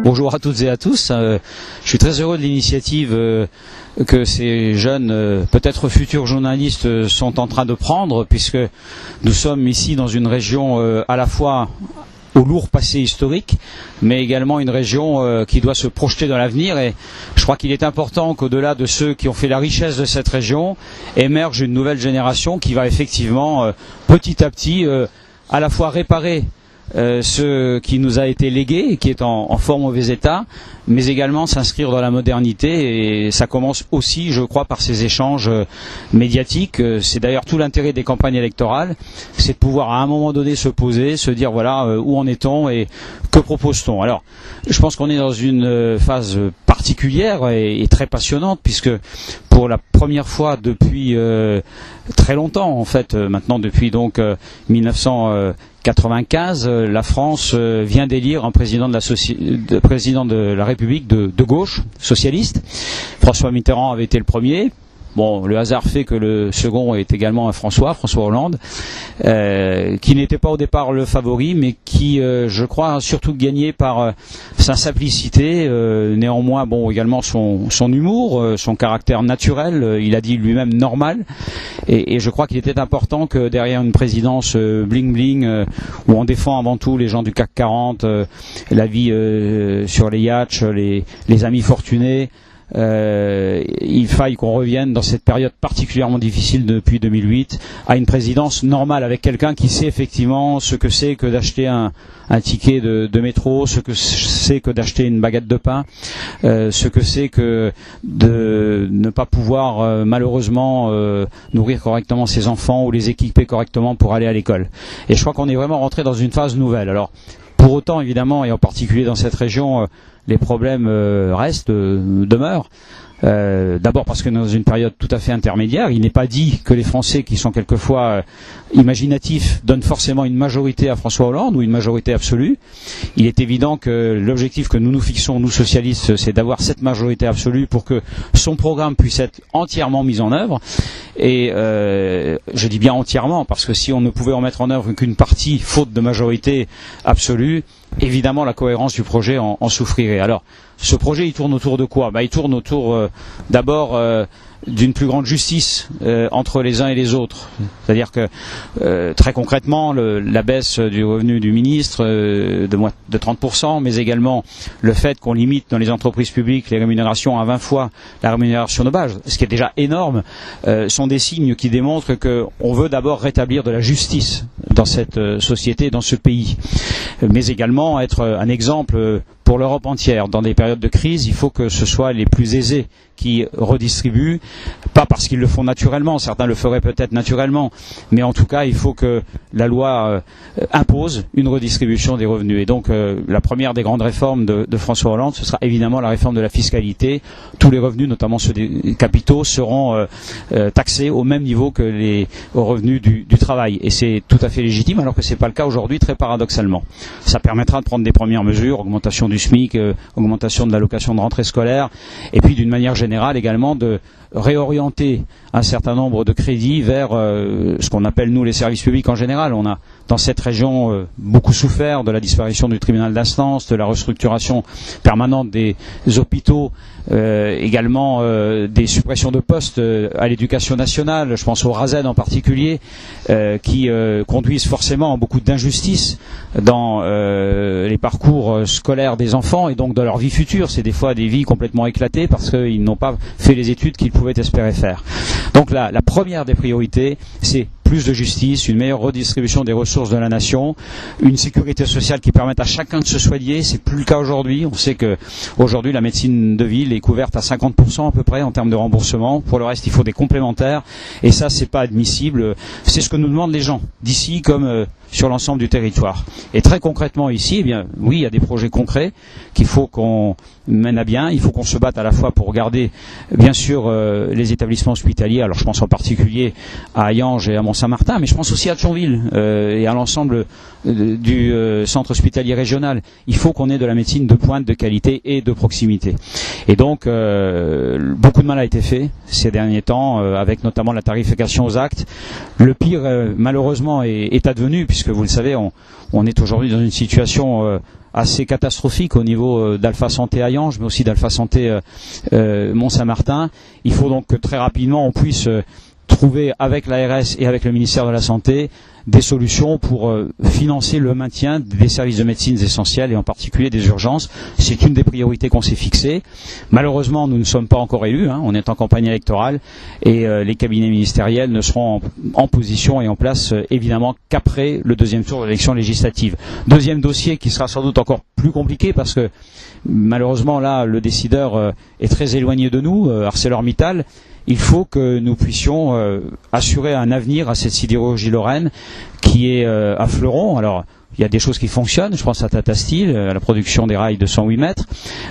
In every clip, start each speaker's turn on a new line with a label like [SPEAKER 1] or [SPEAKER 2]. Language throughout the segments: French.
[SPEAKER 1] Bonjour à toutes et à tous. Je suis très heureux de l'initiative que ces jeunes, peut-être futurs journalistes, sont en train de prendre, puisque nous sommes ici dans une région à la fois au lourd passé historique, mais également une région qui doit se projeter dans l'avenir. Et je crois qu'il est important qu'au-delà de ceux qui ont fait la richesse de cette région, émerge une nouvelle génération qui va effectivement petit à petit à la fois réparer ce qui nous a été légué et qui est en fort mauvais état, mais également s'inscrire dans la modernité. Et ça commence aussi, je crois, par ces échanges médiatiques. C'est d'ailleurs tout l'intérêt des campagnes électorales, c'est de pouvoir à un moment donné se poser, se dire voilà où en est-on et que propose-t-on. Alors, je pense qu'on est dans une phase particulière et très passionnante, puisque pour la première fois depuis très longtemps, en fait, maintenant depuis donc 1995, la France vient d'élire un président de la République de gauche, socialiste. François Mitterrand avait été le premier. Bon, le hasard fait que le second est également un François Hollande, qui n'était pas au départ le favori, mais qui, je crois, a surtout gagné par sa simplicité, néanmoins, bon, également son humour, son caractère naturel, il a dit lui-même normal, et je crois qu'il était important que derrière une présidence bling-bling, où on défend avant tout les gens du CAC 40, la vie sur les yachts, les amis fortunés, il faille qu'on revienne dans cette période particulièrement difficile depuis 2008 à une présidence normale, avec quelqu'un qui sait effectivement ce que c'est que d'acheter un ticket de métro, ce que c'est que d'acheter une baguette de pain, ce que c'est que de ne pas pouvoir malheureusement nourrir correctement ses enfants ou les équiper correctement pour aller à l'école. Et je crois qu'on est vraiment rentré dans une phase nouvelle. Alors, pour autant, évidemment, et en particulier dans cette région, les problèmes demeurent. D'abord parce que dans une période tout à fait intermédiaire, il n'est pas dit que les Français, qui sont quelquefois imaginatifs, donnent forcément une majorité à François Hollande ou une majorité absolue. Il est évident que l'objectif que nous nous fixons, nous socialistes, c'est d'avoir cette majorité absolue pour que son programme puisse être entièrement mis en œuvre. Et je dis bien entièrement, parce que si on ne pouvait en mettre en œuvre qu'une partie, faute de majorité absolue, évidemment la cohérence du projet en souffrirait. Alors, ce projet, il tourne autour de quoi? Il tourne autour d'abord d'une plus grande justice entre les uns et les autres. C'est-à-dire que très concrètement, la baisse du revenu du ministre de 30%, mais également le fait qu'on limite dans les entreprises publiques les rémunérations à 20 fois la rémunération de base, ce qui est déjà énorme, sont des signes qui démontrent qu'on veut d'abord rétablir de la justice dans cette société, dans ce pays, mais également être un exemple pour l'Europe entière. Dans des périodes de crise, il faut que ce soit les plus aisés qui redistribuent, pas parce qu'ils le font naturellement, certains le feraient peut-être naturellement, mais en tout cas, il faut que la loi impose une redistribution des revenus. Et donc, la première des grandes réformes de François Hollande, ce sera évidemment la réforme de la fiscalité. Tous les revenus, notamment ceux des capitaux, seront taxés au même niveau que les revenus du travail. Et c'est tout à fait légitime, alors que ce n'est pas le cas aujourd'hui, très paradoxalement. Ça permettra de prendre des premières mesures, augmentation du SMIC, augmentation de l'allocation de rentrée scolaire, et puis d'une manière générale également de réorienter un certain nombre de crédits vers ce qu'on appelle nous les services publics en général. On a dans cette région beaucoup souffert de la disparition du tribunal d'instance, de la restructuration permanente des hôpitaux, également des suppressions de postes à l'éducation nationale, je pense au RASEN en particulier, qui conduisent forcément à beaucoup d'injustices dans les parcours scolaires des enfants et donc dans leur vie future. C'est des fois des vies complètement éclatées parce qu'ils n'ont pas fait les études qu'ils pouvaient espérer faire. Donc la première des priorités, c'est plus de justice, une meilleure redistribution des ressources de la nation, une sécurité sociale qui permette à chacun de se soigner. C'est plus le cas aujourd'hui. On sait que aujourd'hui la médecine de ville est couverte à 50% à peu près en termes de remboursement. Pour le reste, il faut des complémentaires. Et ça, c'est pas admissible. C'est ce que nous demandent les gens d'ici comme sur l'ensemble du territoire. Et très concrètement ici, eh bien, oui, il y a des projets concrets qu'il faut qu'on mène à bien. Il faut qu'on se batte à la fois pour garder, bien sûr, les établissements hospitaliers. Alors, je pense en particulier à Hayange et à Mont Mont-Saint-Martin, mais je pense aussi à Thionville et à l'ensemble du centre hospitalier régional. Il faut qu'on ait de la médecine de pointe, de qualité et de proximité. Et donc, beaucoup de mal a été fait ces derniers temps, avec notamment la tarification aux actes. Le pire, malheureusement, est advenu, puisque vous le savez, on est aujourd'hui dans une situation assez catastrophique au niveau d'Alpha Santé à Yange, mais aussi d'Alpha Santé Mont-Saint-Martin. Il faut donc que très rapidement on puisse trouver avec l'ARS et avec le ministère de la Santé des solutions pour financer le maintien des services de médecine essentiels et en particulier des urgences. C'est une des priorités qu'on s'est fixées. Malheureusement, nous ne sommes pas encore élus, on est en campagne électorale et les cabinets ministériels ne seront en position et en place évidemment qu'après le deuxième tour de l'élection législative. Deuxième dossier qui sera sans doute encore plus compliqué parce que malheureusement là le décideur est très éloigné de nous, ArcelorMittal. Il faut que nous puissions assurer un avenir à cette sidérurgie lorraine qui est à fleuron. Alors, il y a des choses qui fonctionnent, je pense à Tata Steel, à la production des rails de 108 mètres.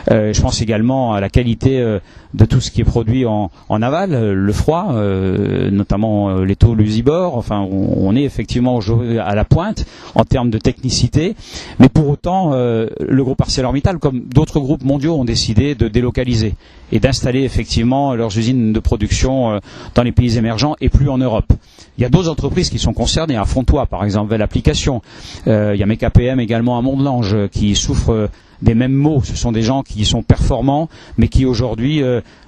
[SPEAKER 1] Je pense également à la qualité de tout ce qui est produit en aval, le froid, notamment les taux Lusibor. Enfin, on est effectivement à la pointe en termes de technicité. Mais pour autant, le groupe ArcelorMittal, comme d'autres groupes mondiaux, ont décidé de délocaliser et d'installer effectivement leurs usines de production dans les pays émergents et plus en Europe. Il y a d'autres entreprises qui sont concernées, à Fontois par exemple, Belle Application. Il y a MKPM également à Mont-de-Lange qui souffrent des mêmes maux. Ce sont des gens qui sont performants mais qui aujourd'hui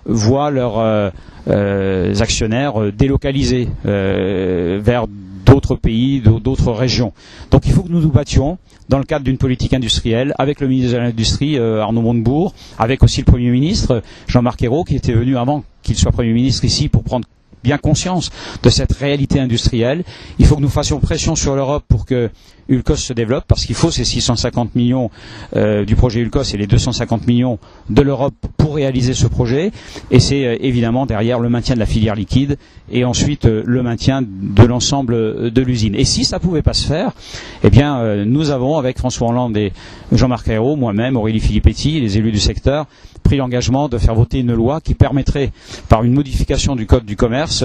[SPEAKER 1] voient leurs actionnaires délocalisés vers d'autres pays, d'autres régions. Donc il faut que nous nous battions dans le cadre d'une politique industrielle avec le ministre de l'Industrie Arnaud Montebourg, avec aussi le Premier ministre Jean-Marc Ayrault qui était venu avant qu'il soit Premier ministre ici pour prendre bien conscience de cette réalité industrielle. Il faut que nous fassions pression sur l'Europe pour que Ulcos se développe, parce qu'il faut ces 650 millions du projet Ulcos et les 250 millions de l'Europe pour réaliser ce projet. Et c'est évidemment derrière le maintien de la filière liquide et ensuite le maintien de l'ensemble de l'usine. Et si ça ne pouvait pas se faire, eh bien nous avons, avec François Hollande et Jean-Marc Ayrault, moi-même, Aurélie Filippetti, les élus du secteur, pris l'engagement de faire voter une loi qui permettrait, par une modification du Code du commerce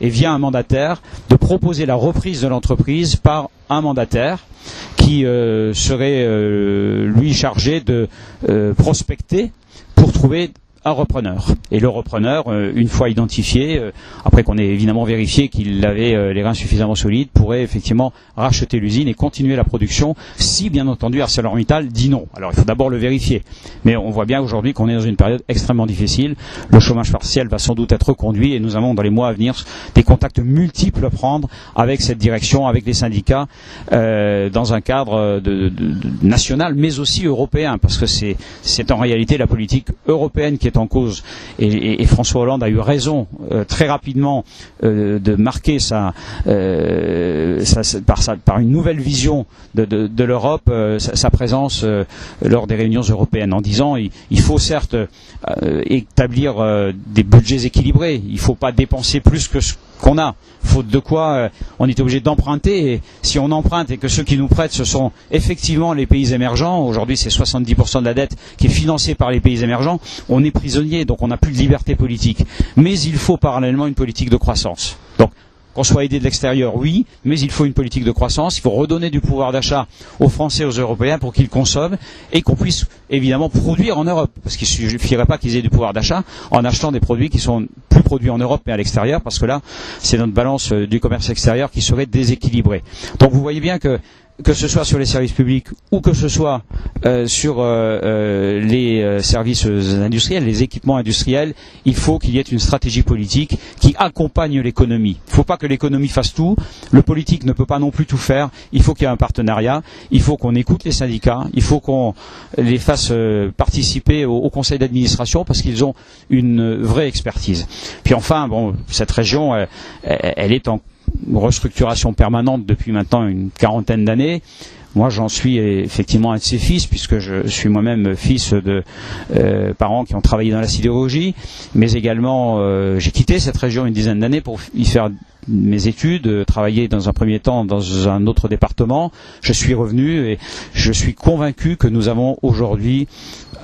[SPEAKER 1] et via un mandataire, de proposer la reprise de l'entreprise par un mandataire qui serait lui chargé de prospecter pour trouver un repreneur. Et le repreneur, une fois identifié, après qu'on ait évidemment vérifié qu'il avait les reins suffisamment solides, pourrait effectivement racheter l'usine et continuer la production si, bien entendu, ArcelorMittal dit non. Alors il faut d'abord le vérifier. Mais on voit bien aujourd'hui qu'on est dans une période extrêmement difficile. Le chômage partiel va sans doute être reconduit et nous avons dans les mois à venir des contacts multiples à prendre avec cette direction, avec les syndicats, dans un cadre national, mais aussi européen, parce que c'est en réalité la politique européenne qui est en cause et François Hollande a eu raison très rapidement de marquer par une nouvelle vision de l'Europe sa présence lors des réunions européennes en disant il faut certes établir des budgets équilibrés, il ne faut pas dépenser plus que ce qu'on a, faute de quoi on est obligé d'emprunter, et si on emprunte et que ceux qui nous prêtent ce sont effectivement les pays émergents, aujourd'hui c'est 70% de la dette qui est financée par les pays émergents, on est prisonnier, donc on n'a plus de liberté politique. Mais il faut parallèlement une politique de croissance. Donc qu'on soit aidé de l'extérieur, oui, mais il faut une politique de croissance, il faut redonner du pouvoir d'achat aux Français, aux Européens pour qu'ils consomment et qu'on puisse évidemment produire en Europe. Parce qu'il ne suffirait pas qu'ils aient du pouvoir d'achat en achetant des produits qui sont plus produits en Europe mais à l'extérieur, parce que là, c'est notre balance du commerce extérieur qui serait déséquilibrée. Donc vous voyez bien que ce soit sur les services publics ou que ce soit sur les services industriels, les équipements industriels, il faut qu'il y ait une stratégie politique qui accompagne l'économie. Il ne faut pas que l'économie fasse tout, le politique ne peut pas non plus tout faire, il faut qu'il y ait un partenariat, il faut qu'on écoute les syndicats, il faut qu'on les fasse participer au conseil d'administration parce qu'ils ont une vraie expertise. Puis enfin, bon, cette région, elle est en restructuration permanente depuis maintenant une quarantaine d'années. Moi, j'en suis effectivement un de ses fils, puisque je suis moi-même fils de parents qui ont travaillé dans la sidérurgie, mais également j'ai quitté cette région une dizaine d'années pour y faire mes études, travailler dans un premier temps dans un autre département. Je suis revenu et je suis convaincu que nous avons aujourd'hui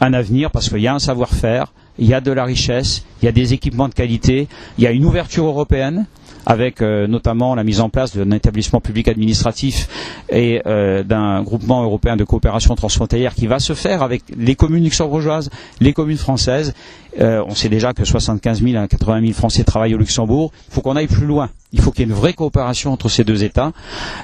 [SPEAKER 1] un avenir parce qu'il y a un savoir-faire, il y a de la richesse, il y a des équipements de qualité, il y a une ouverture européenne avec notamment la mise en place d'un établissement public administratif et d'un groupement européen de coopération transfrontalière qui va se faire avec les communes luxembourgeoises, les communes françaises. On sait déjà que 75 000 à 80 000 Français travaillent au Luxembourg. Il faut qu'on aille plus loin. Il faut qu'il y ait une vraie coopération entre ces deux États.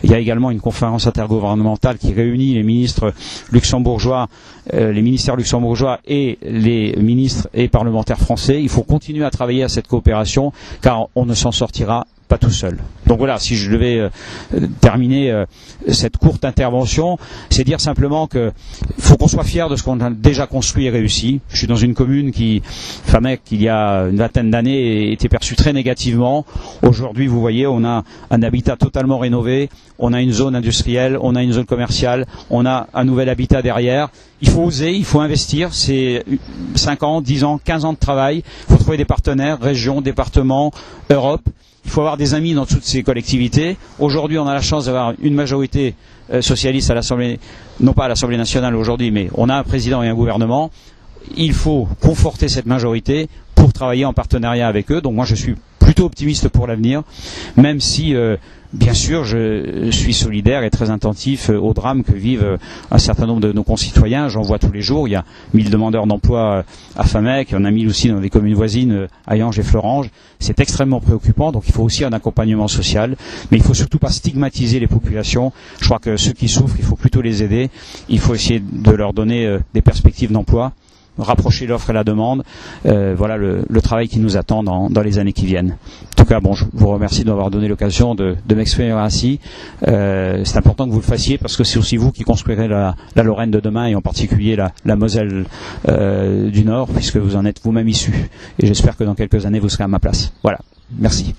[SPEAKER 1] Il y a également une conférence intergouvernementale qui réunit les ministres luxembourgeois, les ministères luxembourgeois et les ministres et parlementaires français. Il faut continuer à travailler à cette coopération car on ne s'en sortira pas tout seul. Donc voilà, si je devais terminer cette courte intervention, c'est dire simplement que faut qu'on soit fier de ce qu'on a déjà construit et réussi. Je suis dans une commune qui, Famec, il y a une vingtaine d'années, était perçue très négativement. Aujourd'hui, vous voyez, on a un habitat totalement rénové, on a une zone industrielle, on a une zone commerciale, on a un nouvel habitat derrière. Il faut oser, il faut investir, c'est 5 ans, 10 ans, 15 ans de travail. Il faut trouver des partenaires, régions, départements, Europe. Il faut avoir des amis dans toutes ces collectivités. Aujourd'hui, on a la chance d'avoir une majorité socialiste à l'Assemblée, non pas à l'Assemblée nationale aujourd'hui, mais on a un président et un gouvernement. Il faut conforter cette majorité pour travailler en partenariat avec eux. Donc moi, je suis plutôt optimiste pour l'avenir, même si, bien sûr, je suis solidaire et très attentif au drame que vivent un certain nombre de nos concitoyens. J'en vois tous les jours. Il y a 1000 demandeurs d'emploi à Famec, il y en a 1000 aussi dans les communes voisines, Hayange et Florange. C'est extrêmement préoccupant, donc il faut aussi un accompagnement social. Mais il ne faut surtout pas stigmatiser les populations. Je crois que ceux qui souffrent, il faut plutôt les aider. Il faut essayer de leur donner des perspectives d'emploi, rapprocher l'offre et la demande. Voilà le travail qui nous attend dans les années qui viennent. En tout cas, bon, je vous remercie de m'avoir donné l'occasion de m'exprimer ainsi. C'est important que vous le fassiez parce que c'est aussi vous qui construirez la Lorraine de demain et en particulier la Moselle du Nord puisque vous en êtes vous-même issu. Et j'espère que dans quelques années, vous serez à ma place. Voilà. Merci.